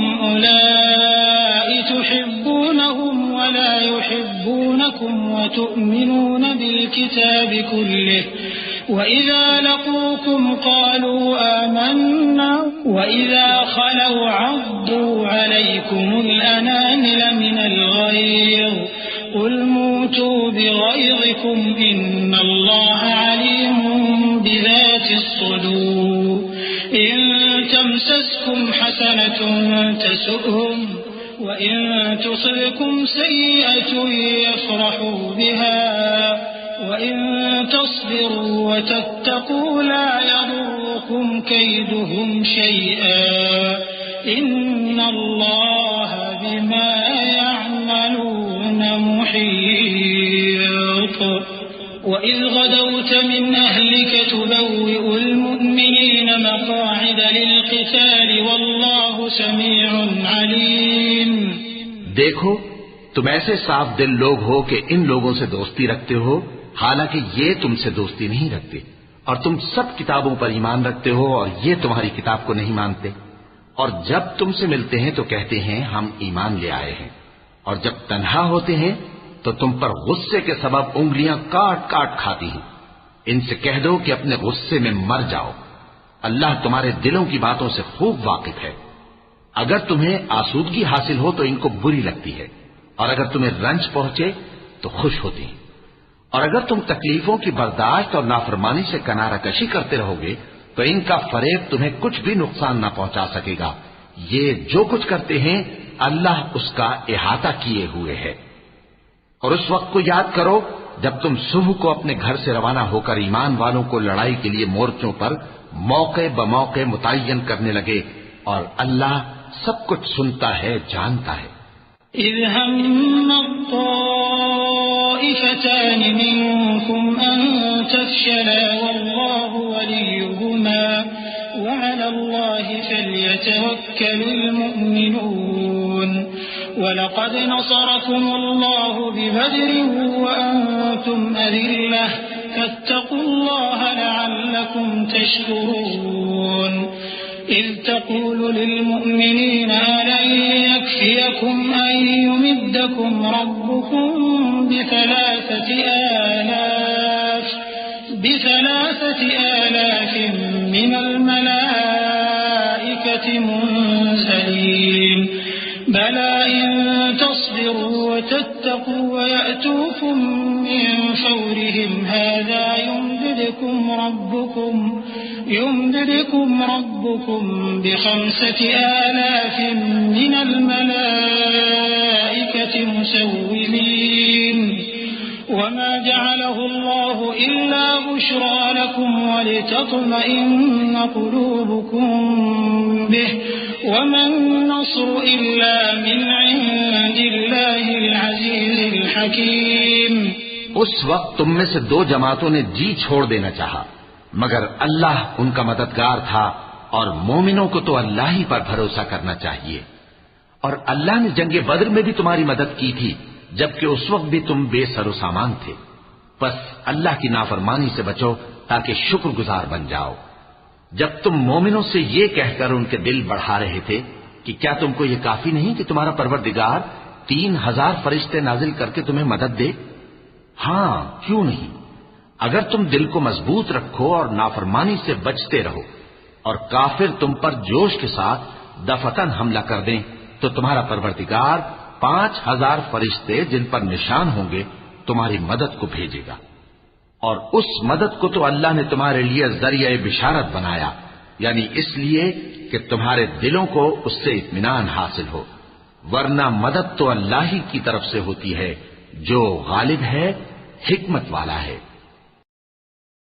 هؤلاء تحبونهم ولا يحبونكم وتؤمنون بالكتاب كله وإذا لقوكم قالوا آمنا وإذا خلوا عضوا عليكم الأنامل من الغيظ قل موتوا بغيظكم إن الله عليم بذات الصدور إن تمسسكم حسنة تسؤهم وإن تصبكم سيئة يفرحوا بها وإن تصبروا وتتقوا لا يضركم كيدهم شيئا إن الله بما يعملون محيط وإذ غدوت من أهلك تبوئ المؤمنين مقاعد للقتال والله سميع عليم. دیکھو تم ایسے صاف دل لوگ ہو کہ ان لوگوں سے دوستی رکھتے ہو حالانکہ یہ تم سے دوستی نہیں رکھتے اور تم سب کتابوں پر ایمان رکھتے ہو اور یہ تمہاری کتاب کو نہیں مانتے اور جب تم سے ملتے ہیں تو کہتے ہیں ہم ایمان لے آئے ہیں اور جب تنہا ہوتے ہیں تو تم پر غصے کے سبب انگلیاں کاٹ کاٹ کھاتی ہیں. ان سے کہہ دو کہ اپنے غصے میں مر جاؤ. اللہ تمہارے دلوں کی باتوں سے خوب واقف ہے. اگر تمہیں آسودگی حاصل ہو تو ان کو بری لگتی ہے اور اگر تمہیں رنج پہنچے تو خوش ہوتی ہیں. اور اگر تم تکلیفوں کی برداشت اور نافرمانی سے کنارہ کشی کرتے رہو گے تو ان کا فریب تمہیں کچھ بھی نقصان نہ پہنچا سکے گا. یہ جو کچھ کرتے ہیں اللہ اس کا احاطہ کیے ہوئے ہے. اور اس وقت کو یاد کرو جب تم صبح کو اپنے گھر سے روانہ ہو کر ایمان والوں کو لڑائی کے لیے مورچوں پر موقع بموقع متعین کرنے لگے اور اللہ سب کچھ سنتا ہے جانتا ہے. إذ هم الطائفتان منكم أن تفشلا والله وليهما وعلى الله فليتوكل المؤمنون ولقد نصركم الله ببدر وأنتم أذلة فاتقوا الله لعلكم تشكرون. إذ تقول للمؤمنين ألن يكفيكم أن يمدكم ربكم بثلاثة آلاف من الملائكة منزلين بلى إن تصبروا وتتقوا ويأتوكم من فورهم هذا يمددكم ربكم ب5,000 من الملائكة مسومين وما جعله الله إلا بشرى لكم ولتطمئن قلوبكم به وما النصر إلا من عند الله العزيز الحكيم. اس وقت تم میں سے 2 جماعتوں نے جی چھوڑ دینا چاہا مگر اللہ ان کا مددگار تھا اور مومنوں کو تو اللہ ہی پر بھروسہ کرنا چاہیے. اور اللہ نے جنگ بدر میں بھی تمہاری مدد کی تھی جبکہ اس وقت بھی تم بے سر و سامان تھے. بس اللہ کی نافرمانی سے بچو تاکہ شکر گزار بن جاؤ. جب تم مومنوں سے یہ کہہ کر ان کے دل بڑھا رہے تھے کہ کیا تم کو یہ کافی نہیں کہ تمہارا پروردگار 3,000 فرشتے نازل کر کے تمہیں مدد دے؟ ہاں کیوں نہیں. اگر تم دل کو مضبوط رکھو اور نافرمانی سے بچتے رہو اور کافر تم پر جوش کے ساتھ دفتن حملہ کر دیں تو تمہارا پروردگار 5,000 فرشتے جن پر نشان ہوں گے تمہاری مدد کو بھیجے گا. اور اس مدد کو تو اللہ نے تمہارے لیے ذریعہ بشارت بنایا یعنی اس لیے کہ تمہارے دلوں کو اس سے اطمینان حاصل ہو. ورنہ مدد تو اللہ ہی کی طرف سے ہوتی ہے جو غالب ہے حکمت والا ہے.